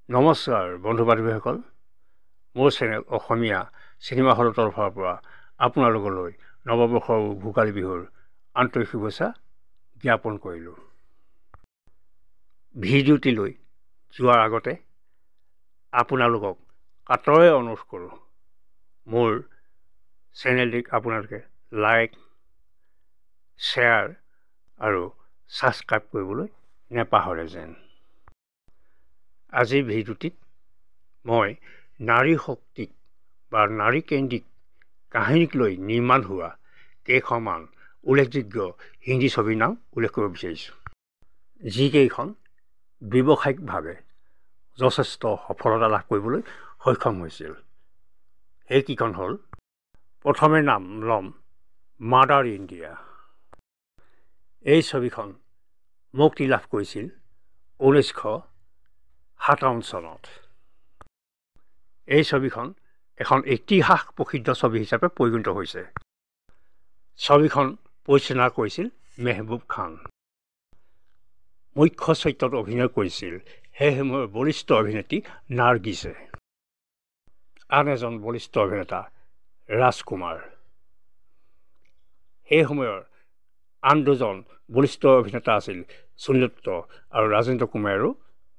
নমস্কাৰ বন্ধু বান্ধৱীসকল, মোৰ চেনেল অসমীয়া চিনেমা হলৰ তৰফৰ পৰা আপোনালোকলৈ নৱবৰ্ষৰ ভোগালী বিহুৰ আন্তৰিক শুভেচ্ছা জ্ঞাপন কৰিলোঁ। ভিডিঅ'টিলৈ যোৱাৰ আগতে আপোনালোকক কাটৰে অনুৰোধ কৰোঁ, মোৰ চেনেলটিক আপোনালোকে লাইক, শ্বেয়াৰ আৰু ছাবস্ক্ৰাইব কৰিবলৈ নেপাহৰে যেন। আজিৰ ভিডিঅ'টিত মই নাৰী শক্তিক বা নাৰী কেন্দ্ৰিক কাহিনীক লৈ নিৰ্মাণ হোৱা কেইখনমান উল্লেখযোগ্য হিন্দী ছবিৰ নাম উল্লেখ কৰিব বিচাৰিছোঁ, যিকেইখন ব্যৱসায়িকভাৱে যথেষ্ট সফলতা লাভ কৰিবলৈ সক্ষম হৈছিল। সেইকেইখন হ'ল, প্ৰথমে নাম ল'ম মাদাৰ ইণ্ডিয়া। এই ছবিখন মুক্তি লাভ কৰিছিল 1957 চনত। এই ছবিখন এখন ইতিহাস প্ৰসিদ্ধ ছবি হিচাপে পৰিগণিত হৈছে। ছবিখন পৰিচালনা কৰিছিল মেহবুব খান। মুখ্য চৰিত্ৰত অভিনয় কৰিছিল সেই সময়ৰ বলিষ্ঠ অভিনেত্ৰী নাৰ্গিছে। আন এজন বলিষ্ঠ অভিনেতা ৰাজকুমাৰ। সেই সময়ৰ আন দুজন বলিষ্ঠ অভিনেতা আছিল সুনীল দত্ত আৰু ৰাজেন্দ্ৰ কুমাৰেও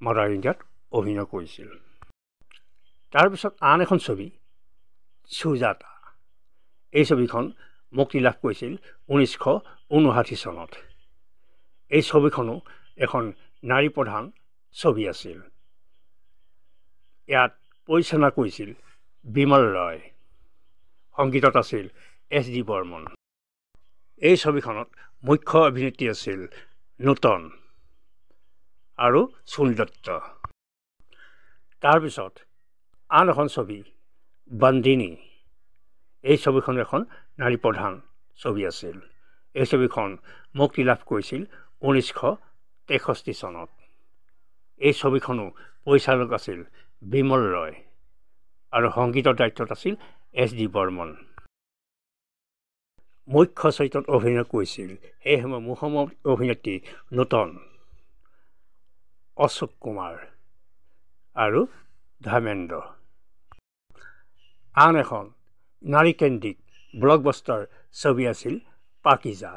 মাদাৰ ইণ্ডিয়াত অভিনয় কৰিছিল। তাৰপিছত আন এখন ছবি সুজাতা। এই ছবিখন মুক্তি লাভ কৰিছিল 1959 চনত। এই ছবিখনো এখন নাৰী প্ৰধান ছবি আছিল। ইয়াত পৰিচালনা কৰিছিল বিমল ৰয়। সংগীতত আছিল S.D. বৰ্মন। এই ছবিখনত মুখ্য অভিনেত্ৰী আছিল নূতন আৰু সুনীল দত্ত। তাৰপিছত আন এখন ছবি বান্দিনী। এই ছবিখন এখন নাৰী প্ৰধান ছবি আছিল। এই ছবিখন মুক্তি লাভ কৰিছিল 1963 চনত। এই ছবিখনো পৰিচালক আছিল বিমল ৰয় আৰু সংগীতৰ দায়িত্বত আছিল S.D. বৰ্মন। মুখ্য চৰিত্ৰত অভিনয় কৰিছিল সেই সময়ৰ মুখ্য অভিনেত্ৰী নূতন, অশোক কুমাৰ আৰু ধৰ্মেন্দ্ৰ। আন এখন নাৰীকেন্দ্ৰিক ব্লকবাষ্টাৰ ছবি আছিল পাকিজা।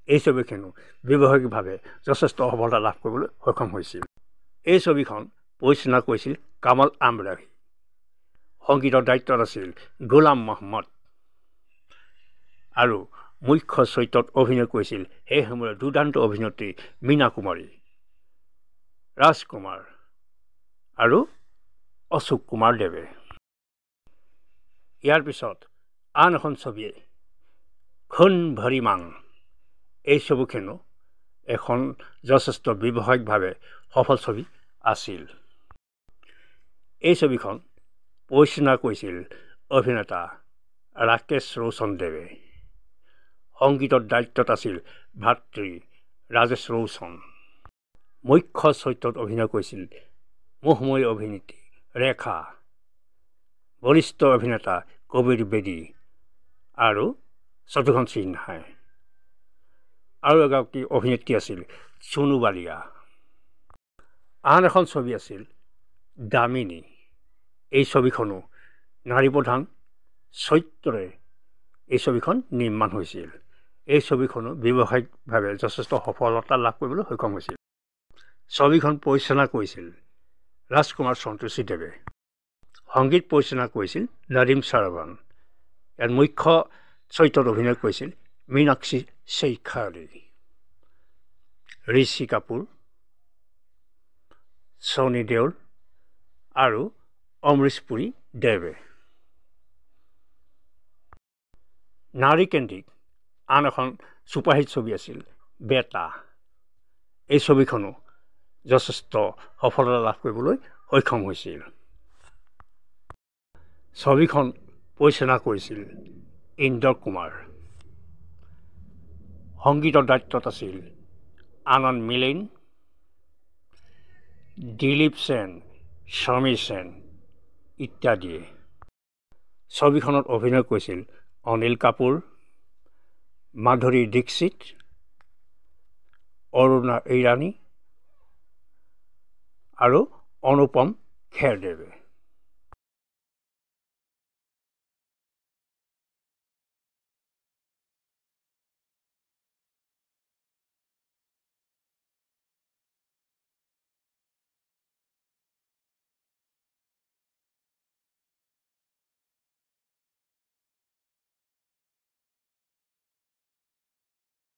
এই ছবিখনো ব্যৱসায়িকভাৱে যথেষ্ট সফলতা লাভ কৰিবলৈ সক্ষম হৈছিল। এই ছবিখন পৰিচালনা কৰিছিল কামাল আমৰাহী। সংগীতৰ দায়িত্বত আছিল গোলাম মহম্মদ আৰু মুখ্য চৰিত্ৰত অভিনয় কৰিছিল সেই সময়ৰ দুৰ্দান্ত অভিনেত্ৰী মীনা কুমাৰী, ৰাজকুমাৰ আৰু অশোক কুমাৰ দেৱে। ইয়াৰ পিছত আন এখন ছবি খুন ভৰি মাং। এই ছবিখনো এখন যথেষ্ট ব্যৱসায়িকভাৱে সফল ছবি আছিল। এই ছবিখন পৰিচালনা কৰিছিল অভিনেতা ৰাকেশ ৰোশন দেৱে। সংগীতৰ দায়িত্বত আছিল ভাতৃ ৰাজেশ ৰোশন। মুখ্য চৰিত্ৰত অভিনয় কৰিছিল মোহময়ী অভিনেত্ৰী ৰেখা, বলিষ্ঠ অভিনেতা কবিৰ বেদী আৰু শত্ৰুঘ্ন সিনহাই। আৰু এগৰাকী অভিনেত্ৰী আছিল চনু বালিয়া। আন এখন ছবি আছিল দামিনী। এই ছবিখনো নাৰী প্ৰধান চৰিত্ৰৰে এই ছবিখন নিৰ্মাণ হৈছিল। এই ছবিখনো ব্যৱসায়িকভাৱে যথেষ্ট সফলতা লাভ কৰিবলৈ সক্ষম হৈছিল। ছবিখন পৰিচালনা কৰিছিল ৰাজকুমাৰ সন্তোষী দেৱে। সংগীত পৰিচালনা কৰিছিল নদীম শ্বাহবান। ইয়াত মুখ্য চৰিত্ৰত অভিনয় কৰিছিল মীনাক্ষী শ্বেখাৰী, ঋষি কাপুৰ, ছনী দেওল আৰু অমৰীশ পুৰী দেৱে। নাৰীকেন্দ্ৰিক আন এখন ছুপাৰহিট ছবি আছিল বেটা। এই ছবিখনো যথেষ্ট সফলতা লাভ কৰিবলৈ সক্ষম হৈছিল। ছবিখন পৰিচালনা কৰিছিল ইন্দ্ৰ কুমাৰ। সংগীতৰ দায়িত্বত আছিল আনন্দ মিলিন, দিলীপ সেন, সমীৰ সেন ইত্যাদিয়ে। ছবিখনত অভিনয় কৰিছিল অনিল কাপুৰ, মাধুৰী দীক্ষিত, অৰুণা ইৰাণী আৰু অনুপম খেৰদেৱে।